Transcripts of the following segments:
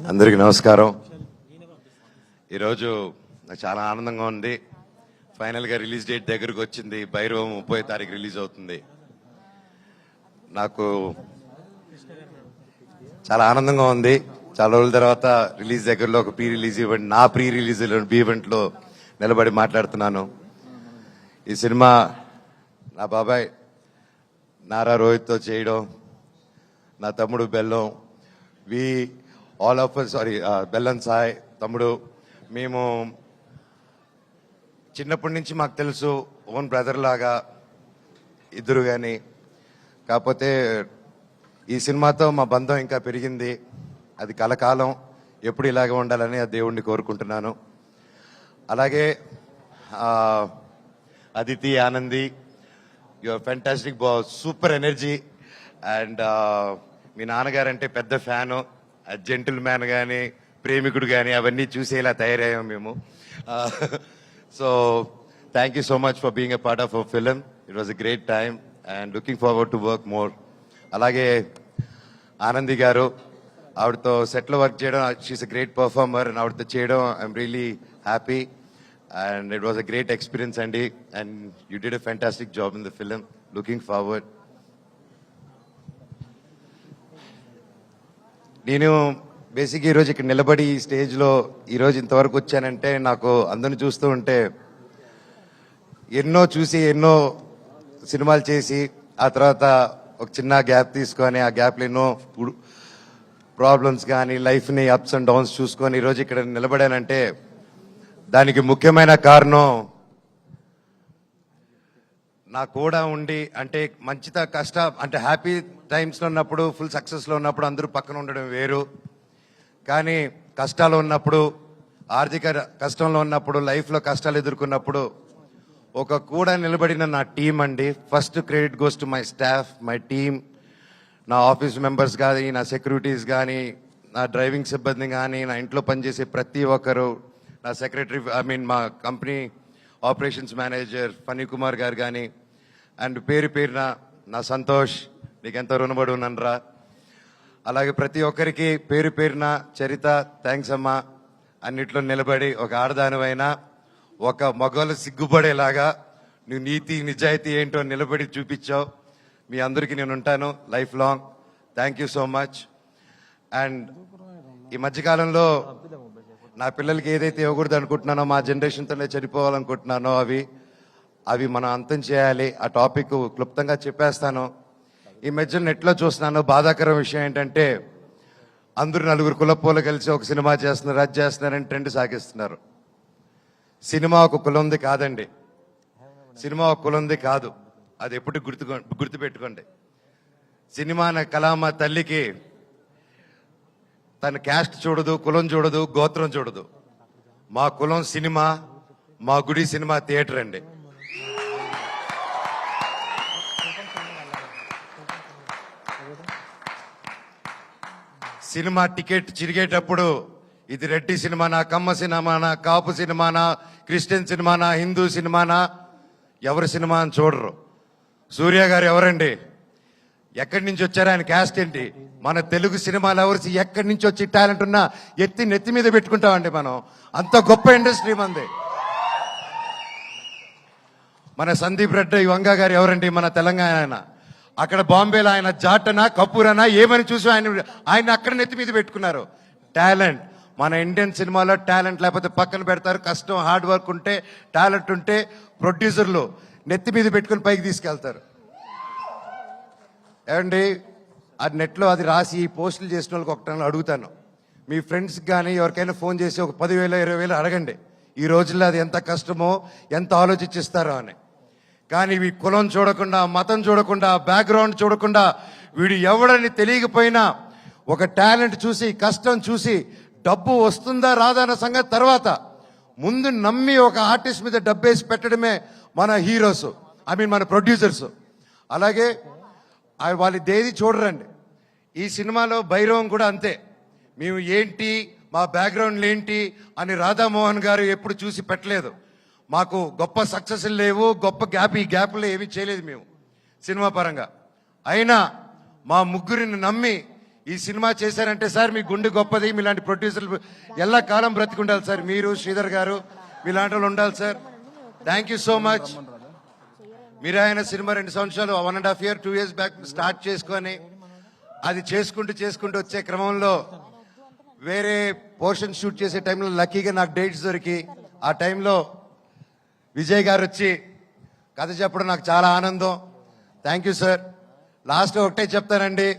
అందరికీ నమస్కారం. ఈరోజు నాకు చాలా ఆనందంగా ఉంది. ఫైనల్గా రిలీజ్ డేట్ దగ్గరకు వచ్చింది. భైరవం 30వ తారీఖు రిలీజ్ అవుతుంది. నాకు చాలా ఆనందంగా ఉంది. చాలా రోజుల తర్వాత రిలీజ్ దగ్గరలో ఒక ప్రీ రిలీజ్ ఈవెంట్, నా ప్రీ రిలీజ్ ఈవెంట్లో నిలబడి మాట్లాడుతున్నాను. ఈ సినిమా నా బాబాయ్ నారా రోహిత్తో చేయడం, నా తమ్ముడు బెల్లం, బెల్లం సాయ్ తమ్ముడు, మేము చిన్నప్పటి నుంచి మాకు తెలుసు, ఓన్ బ్రదర్ లాగా ఇద్దరు. కానీ కాకపోతే ఈ సినిమాతో మా బంధం ఇంకా పెరిగింది. అది కలకాలం ఎప్పుడు ఇలాగే ఉండాలని ఆ దేవుణ్ణి కోరుకుంటున్నాను. అలాగే Aditi, Anandi, your fantastic, super energy. And మీ నాన్నగారంటే పెద్ద ఫ్యాను. జెంటిల్ మ్యాన్ కానీ, ప్రేమికుడు కానీ అవన్నీ చూసేలా తయారయ్యాం మేము. So thank you so much for being a part of our film. It was a great time and looking forward to work more. అలాగే ఆనంది గారు, ఆవిడతో సెట్లో వర్క్ చేయడం, she's a great performer. And ఆవిడతో చేయడం I'm really happy and it was a great experience అండి. And you did a fantastic job in the film. Looking forward. నేను బేసిక్గా ఈరోజు ఇక్కడ నిలబడి ఈ స్టేజ్లో ఈరోజు ఇంతవరకు వచ్చానంటే, నాకు అందరిని చూస్తూ ఉంటే, ఎన్నో చూసి ఎన్నో సినిమాలు చేసి ఆ తర్వాత ఒక చిన్న గ్యాప్ తీసుకొని ఆ గ్యాప్లో ఎన్నో ప్రాబ్లమ్స్ కానీ లైఫ్ని అప్స్ అండ్ డౌన్స్ చూసుకొని ఈరోజు ఇక్కడ నిలబడానంటే దానికి ముఖ్యమైన కారణం నా కూడా ఉండి, అంటే మంచిత కష్ట అంటే హ్యాపీ టైమ్స్లో ఉన్నప్పుడు, ఫుల్ సక్సెస్లో ఉన్నప్పుడు అందరూ పక్కన ఉండడం వేరు. కానీ కష్టాలు ఉన్నప్పుడు, ఆర్థిక కష్టంలో ఉన్నప్పుడు, లైఫ్లో కష్టాలు ఎదుర్కొన్నప్పుడు ఒక కూడా నిలబడిన నా టీం అండి. First credit goes to my staff, my team, నా ఆఫీస్ మెంబర్స్ కానీ, నా సెక్యూరిటీస్ కానీ, నా డ్రైవింగ్ సిబ్బంది కానీ, నా ఇంట్లో పనిచేసే ప్రతి ఒక్కరు, నా సెక్రటరీ, మా company operations manager Phani Kumar గారు కానీ, అండ్ పేరు పేరున నా సంతోష్, నీకెంతో రుణపడి ఉన్నానరా. అలాగే ప్రతి ఒక్కరికి పేరు పేరున చరిత, థ్యాంక్స్ అమ్మా. అన్నిట్లో నిలబడి ఒక ఆడదానివైనా ఒక మగవాళ్ళు సిగ్గుపడేలాగా నువ్వు నీతి నిజాయితీ ఏంటో నిలబడి చూపించావు. మీ అందరికీ నేను ఉంటాను life long. Thank you so much. And ఈ మధ్యకాలంలో నా పిల్లలకి ఏదైతే ఇవ్వకూడదు అనుకుంటున్నానో, మా జనరేషన్తోనే చనిపోవాలనుకుంటున్నానో అవి మనం అంతం చేయాలి. ఆ టాపిక్ క్లుప్తంగా చెప్పేస్తాను. ఈ మధ్య నెట్లో చూస్తున్నాను, బాధాకరం విషయం ఏంటంటే, అందరూ నలుగురు కులపోలు కలిసి ఒక సినిమా చేస్తున్నారు, అది చేస్తున్నారని ట్రెండ్ సాగిస్తున్నారు. సినిమా ఒక కులంది కాదండి. సినిమా ఒక కులంది కాదు. అది ఎప్పుడు గుర్తుపెట్టుకోండి. సినిమా అనే కళామ తల్లికి తన క్యాస్ట్ చూడదు, కులం చూడదు, గోత్రం చూడదు. మా కులం సినిమా, మా గుడి సినిమా థియేటర్ అండి. సినిమా టికెట్ చిరిగేటప్పుడు ఇది రెడ్డి సినిమానా, కమ్మ సినిమానా, కాపు సినిమానా, క్రిస్టియన్ సినిమానా, హిందూ సినిమానా, ఎవరి సినిమా అని చూడరు. సూర్య గారు ఎవరండి, ఎక్కడి నుంచి వచ్చారు, ఆయన క్యాస్ట్ ఏంటి, మన తెలుగు సినిమాలు ఎవరు ఎక్కడి నుంచి వచ్చి టాలెంట్ ఉన్నా నెత్తి మీద పెట్టుకుంటామండి మనం. అంత గొప్ప ఇండస్ట్రీ మంది. మన సందీప్ రెడ్డి వంగ గారు ఎవరండి, మన తెలంగాణ ఆయన. అక్కడ బాంబేలో ఆయన జాటనా కపూరనా ఏమని చూసి ఆయన అక్కడ నెత్తి మీద పెట్టుకున్నారు. టాలెంట్ మన ఇండియన్ సినిమాలో టాలెంట్ లేకపోతే పక్కన పెడతారు. కష్టం, హార్డ్ వర్క్ ఉంటే, టాలెంట్ ఉంటే ప్రొడ్యూసర్లు నెత్తి మీద పెట్టుకుని పైకి తీసుకెళ్తారు. ఏమండి, అది నెట్లో అది రాసి పోస్టులు చేసిన వాళ్ళకి ఒకటి అడుగుతాను, మీ ఫ్రెండ్స్కి కానీ ఎవరికైనా ఫోన్ చేసి ఒక 10,000 20,000 అడగండి. ఈ రోజుల్లో అది ఎంత కష్టమో, ఎంత ఆలోచించిస్తారో అని. కానీ వీ కులం చూడకుండా, మతం చూడకుండా, బ్యాక్గ్రౌండ్ చూడకుండా, వీడు ఎవడని తెలియకపోయినా ఒక టాలెంట్ చూసి, కష్టం చూసి, డబ్బు వస్తుందా రాదా అన్న సంగతి తర్వాత ముందు నమ్మి ఒక ఆర్టిస్ట్ మీద డబ్బేసి పెట్టడమే మన హీరోస్, మన ప్రొడ్యూసర్స్. అలాగే వాళ్ళు దేది చూడరండి. ఈ సినిమాలో భైరవం కూడా అంతే. మేము ఏంటి, మా బ్యాక్గ్రౌండ్ ఏంటి అని రాధామోహన్ గారు ఎప్పుడు చూసి పెట్టలేదు. మాకు గొప్ప సక్సెస్ లేవు, గొప్ప గ్యాప్లు ఏమీ చేయలేదు మేము సినిమా పరంగా. అయినా మా ముగ్గురిని నమ్మి ఈ సినిమా చేశారంటే సార్ మీ గుండె గొప్పది, మీలాంటి ప్రొడ్యూసర్లు ఎల్ల కాలం బ్రతికుండాలి సార్. మీరు శ్రీధర్ గారు మీలాంటి వాళ్ళు ఉండాలి sir. Thank you so much. మీరు ఆయన సినిమా 2 సంవత్సరాలు 1.5 year 2 years బ్యాక్ స్టార్ట్ చేసుకొని అది చేసుకుంటూ వచ్చే క్రమంలో వేరే పోర్షన్ షూట్ చేసే టైంలో లక్కీగా నాకు డేట్స్ దొరికి ఆ టైంలో విజయ్ గారు వచ్చి కథ చెప్పడం నాకు చాలా ఆనందం. Thank you sir. లాస్ట్ ఒకటే చెప్తానండి,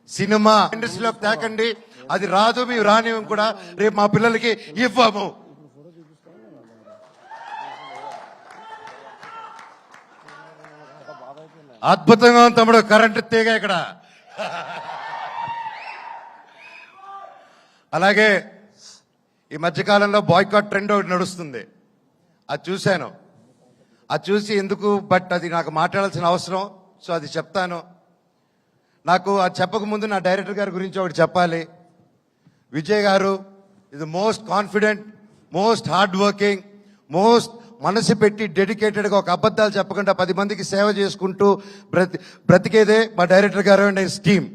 సినిమా ఇండస్ట్రీలోకి తేకండి, అది రాదు మేము రానివ్వం కూడా, రేపు మా పిల్లలకి ఇవ్వము. అద్భుతంగా ఉంది తమ్ముడు, కరెంటు తీగ ఇక్కడ. అలాగే ఈ మధ్యకాలంలో బాయ్కాట్ ట్రెండ్ ఒకటి నడుస్తుంది, అది చూశాను. అది చూసి ఎందుకు, బట్ అది నాకు మాట్లాడాల్సిన అవసరం, సో అది చెప్తాను. నాకు అది చెప్పక ముందు నా డైరెక్టర్ గారి గురించి ఒకటి చెప్పాలి. విజయ్ గారు ఇది most confident, most hard working, most మనసు పెట్టి డెడికేటెడ్గా ఒక అబద్ధాలు చెప్పకుండా 10 మందికి సేవ చేసుకుంటూ బ్రతికేదే మా డైరెక్టర్ గారు అండ్ హిస్ టీమ్.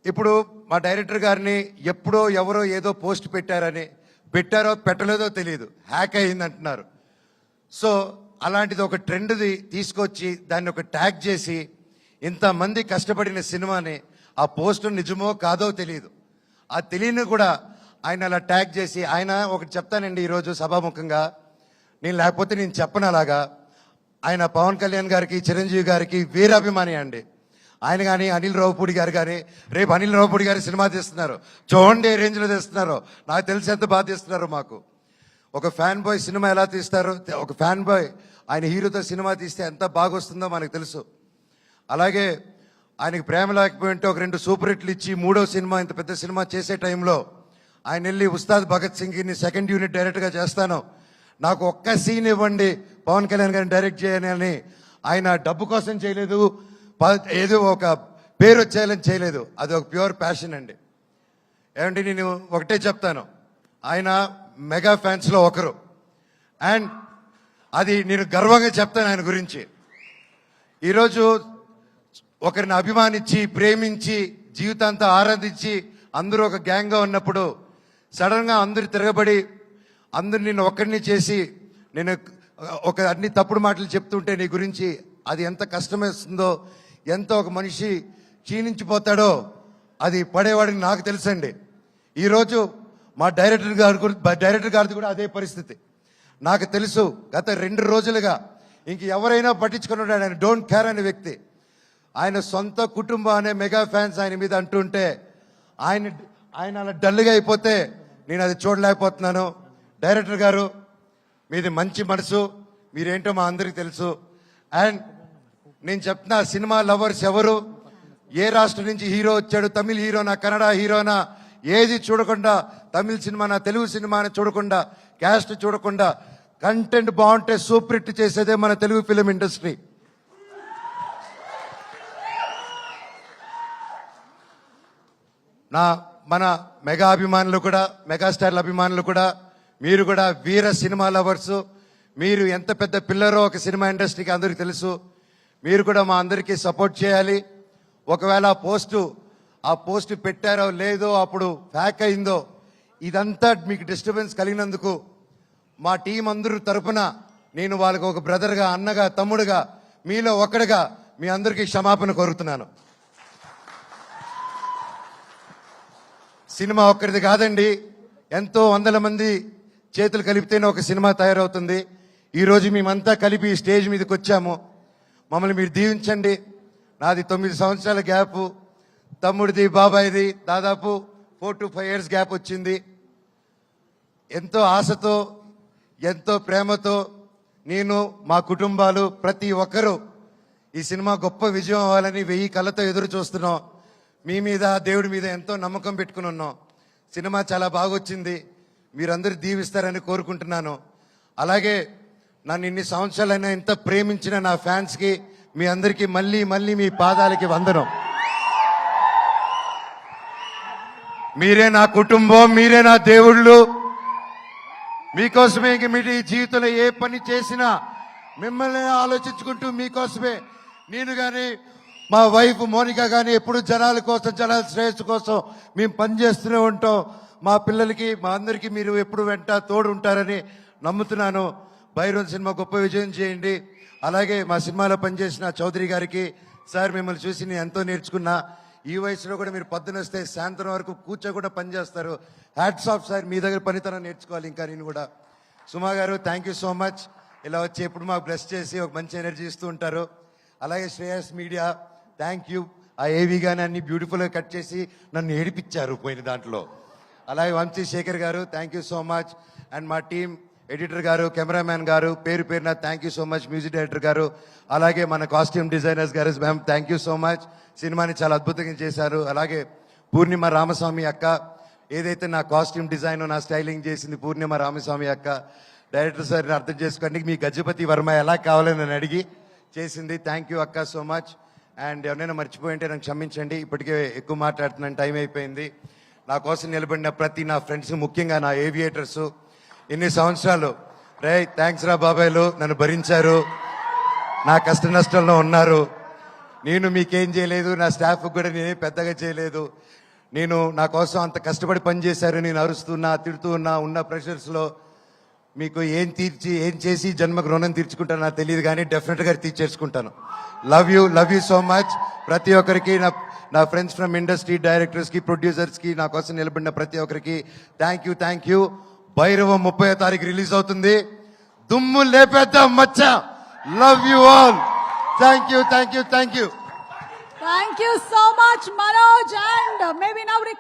ఇప్పుడు మా డైరెక్టర్ గారిని ఎప్పుడో ఎవరో ఏదో పోస్ట్ పెట్టారో పెట్టలేదో తెలియదు, హ్యాక్ అయింది అంటున్నారు. సో అలాంటిది ఒక ట్రెండ్ది తీసుకొచ్చి దాన్ని ఒక ట్యాగ్ చేసి ఇంతమంది కష్టపడిన సినిమాని ఆ పోస్ట్ నిజమో కాదో తెలియదు, ఆ తెలియని కూడా ఆయన అలా ట్యాగ్ చేసి, ఆయన ఒకటి చెప్తానండి ఈరోజు సభాముఖంగా, నేను లేకపోతే నేను చెప్పను అలాగా. ఆయన పవన్ కళ్యాణ్ గారికి చిరంజీవి గారికి వీరాభిమాని అండి. ఆయన కానీ అనిల్ రావుపూడి గారు కానీ, రేపు అనిల్ రావుపూడి గారి సినిమా తీస్తున్నారు, చూడండి ఏ రేంజ్లో తీస్తున్నారో, నాకు తెలిసి ఎంత బాగా తీస్తున్నారు. మాకు ఒక ఫ్యాన్ బాయ్ సినిమా ఎలా తీస్తారో, ఒక ఫ్యాన్ బాయ్ ఆయన హీరోతో సినిమా తీస్తే ఎంత బాగా వస్తుందో మనకు తెలుసు. అలాగే ఆయనకి ప్రేమ లేకపోయింటే ఒక 2 సూపర్ హిట్లు ఇచ్చి 3వ సినిమా ఇంత పెద్ద సినిమా చేసే టైంలో ఆయన వెళ్ళి ఉస్తాద్ భగత్ సింగ్ని 2nd యూనిట్ డైరెక్ట్గా చేస్తాను, నాకు ఒక్క సీన్ ఇవ్వండి పవన్ కళ్యాణ్ గారిని డైరెక్ట్ చేయని ఆయన డబ్బు కోసం చేయలేదు, ఏదో ఒక పేరు వచ్చేయాలని చేయలేదు, అది ఒక ప్యూర్ ప్యాషన్ అండి. ఏమంటే నేను ఒకటే చెప్తాను, ఆయన మెగా ఫ్యాన్స్లో ఒకరు, అండ్ అది నేను గర్వంగా చెప్తాను ఆయన గురించి. ఈరోజు ఒకరిని అభిమానించి ప్రేమించి జీవితాంతా ఆరాధించి అందరూ ఒక గ్యాంగ్గా ఉన్నప్పుడు సడన్గా అందరు తిరగబడి అందరు నిన్ను ఒక్కడిని చేసి నేను ఒక అన్ని తప్పుడు మాటలు చెప్తుంటే నీ గురించి అది ఎంత కష్టమేస్తుందో, ఎంత ఒక మనిషి క్షీణించిపోతాడో అది పడేవాడికి నాకు తెలుసండి. ఈరోజు మా డైరెక్టర్ గారిది కూడా అదే పరిస్థితి నాకు తెలుసు. గత 2 రోజులుగా ఇంక ఎవరైనా పట్టించుకున్నాడు, ఆయన డోంట్ కేర్ అనే వ్యక్తి. ఆయన సొంత కుటుంబం అనే మెగా ఫ్యాన్స్ ఆయన మీద అంటుంటే ఆయన అలా డల్గా అయిపోతే నేను అది చూడలేకపోతున్నాను. డైరెక్టర్ గారు మీది మంచి మనసు, మీరేంటో మా అందరికీ తెలుసు. అండ్ నేను చెప్తున్నా, సినిమా లవర్స్ ఎవరు, ఏ రాష్ట్రం నుంచి హీరో వచ్చాడు, తమిళ హీరోనా కన్నడ హీరోనా ఏది చూడకుండా, తమిళ సినిమానా తెలుగు సినిమానా చూడకుండా, క్యాస్ట్ చూడకుండా కంటెంట్ బాగుంటే సూపర్ హిట్ చేసేదే మన తెలుగు ఫిలిం ఇండస్ట్రీ. మన మెగా అభిమానులు కూడా, మెగాస్టార్ల అభిమానులు కూడా, మీరు కూడా వీర సినిమా లవర్స్, మీరు ఎంత పెద్ద పిల్లరో ఒక సినిమా ఇండస్ట్రీకి అందరికీ తెలుసు. మీరు కూడా మా అందరికీ సపోర్ట్ చేయాలి. ఒకవేళ ఆ పోస్టు పెట్టారో లేదో, అప్పుడు హ్యాక్ అయిందో, ఇదంతా మీకు డిస్టర్బెన్స్ కలిగినందుకు మా టీం అందరూ తరపున నేను వాళ్ళకి ఒక బ్రదర్గా, అన్నగా, తమ్ముడుగా, మీలో ఒకడుగా మీ అందరికీ క్షమాపణ కోరుతున్నాను. సినిమా ఒక్కరిది కాదండి, ఎంతో వందల మంది చేతులు కలిపితేనే ఒక సినిమా తయారవుతుంది. ఈరోజు మేమంతా కలిపి ఈ స్టేజ్ మీదకి వచ్చాము, మమ్మల్ని మీరు దీవించండి. నాది 9 సంవత్సరాల గ్యాప్, తమ్ముడిది బాబాయిది దాదాపు 4 to 5 years గ్యాప్ వచ్చింది. ఎంతో ఆశతో, ఎంతో ప్రేమతో నేను, మా కుటుంబాలు ప్రతి ఒక్కరూ ఈ సినిమా గొప్ప విజయం అవ్వాలని 1000 కళ్ళతో ఎదురు చూస్తున్నాం. మీ మీద, దేవుడి మీద ఎంతో నమ్మకం పెట్టుకుని ఉన్నాం. సినిమా చాలా బాగొచ్చింది, మీరందరూ దీవిస్తారని కోరుకుంటున్నాను. అలాగే నన్ను ఇన్ని సంవత్సరాలైనా ఇంత ప్రేమించిన నా ఫ్యాన్స్కి మీ అందరికీ మళ్ళీ మళ్ళీ మీ పాదాలకి వందనం. మీరే నా కుటుంబం, మీరే నా దేవుళ్ళు. మీకోసమే ఇంక మీ జీవితంలో ఏ పని చేసినా మిమ్మల్ని ఆలోచించుకుంటూ మీకోసమే. నేను కానీ మా వైఫ్ మోనిక కానీ ఎప్పుడు జనాల కోసం, జనాల శ్రేయస్సు కోసం మేము పనిచేస్తూనే ఉంటాం. మా పిల్లలకి, మా అందరికీ మీరు ఎప్పుడు వెంట తోడు ఉంటారని నమ్ముతున్నాను. భైరవన్ సినిమా గొప్ప విజయం చేయండి. అలాగే మా సినిమాలో పనిచేసిన చౌదరి గారికి, సార్ మిమ్మల్ని చూసి నేను ఎంతో నేర్చుకున్నా. ఈ వయసులో కూడా మీరు పొద్దున వస్తే సాయంత్రం వరకు కూర్చో పనిచేస్తారు. హ్యాట్స్ ఆఫ్ సార్, మీ దగ్గర పనితనం నేర్చుకోవాలి ఇంకా నేను కూడా. సుమా గారు థ్యాంక్ యూ సో మచ్. ఇలా వచ్చి ఎప్పుడు మాకు బ్లెస్ చేసి ఒక మంచి ఎనర్జీ ఇస్తూ ఉంటారు. అలాగే శ్రేయస్ మీడియా థ్యాంక్ యూ. ఆ ఏవి కానీ అన్ని బ్యూటిఫుల్గా కట్ చేసి నన్ను ఏడిపించారు పోయిన దాంట్లో. అలాగే వంశీ శేఖర్ గారు thank you so much. And మా టీం ఎడిటర్ గారు, కెమెరామ్యాన్ గారు, పేరు పేరున thank you so much. Music director గారు, అలాగే మన కాస్ట్యూమ్ డిజైనర్స్ గారు, ma'am thank you so much. సినిమాని చాలా అద్భుతంగా చేశారు. అలాగే పూర్ణిమ రామస్వామి అక్క, ఏదైతే నా కాస్ట్యూమ్ డిజైన్, నా స్టైలింగ్ చేసింది పూర్ణిమ రామస్వామి అక్క. డైరెక్టర్ సార్ని అర్థం చేసుకోండి, మీ గజపతి వర్మ ఎలా కావాలని నన్ను అడిగి చేసింది. థ్యాంక్ యూ అక్క సో మచ్. అండ్ ఎవరైనా మర్చిపోయింటే నాకు క్షమించండి, ఇప్పటికే ఎక్కువ మాట్లాడుతున్నాను, టైం అయిపోయింది. నా కోసం నిలబడిన ప్రతి నా ఫ్రెండ్స్, ముఖ్యంగా నా ఏవియేటర్స్, ఇన్ని సంవత్సరాలు రే థ్యాంక్స్ రా బాబాయ్లు, నన్ను భరించారు, నా కష్ట నష్టంలో ఉన్నారు. నేను మీకేం చేయలేదు, నా స్టాఫ్ కూడా నేనే పెద్దగా చేయలేదు. నేను నా కోసం అంత కష్టపడి పనిచేశారు. నేను అరుస్తున్నా, తిడుతూ ఉన్న ప్రెషర్స్లో మీకు ఏం చేసి జన్మకు రుణం తీర్చుకుంటానో నాకు తెలియదు, కానీ డెఫినెట్గా తీర్చేసుకుంటాను. Love you so much. ప్రతి ఒక్కరికి, నా ఫ్రెండ్స్ ఫ్రమ్ ఇండస్ట్రీ, డైరెక్టర్స్కి, ప్రొడ్యూసర్స్కి, నా కోసం నిలబడిన ప్రతి ఒక్కరికి థ్యాంక్ యూ. భైరవం 30వ తారీఖు రిలీజ్ అవుతుంది. దుమ్ము లేపేద్దాం మచ్చ. Love you all. Thank you. Thank you so much, Manoj, and maybe now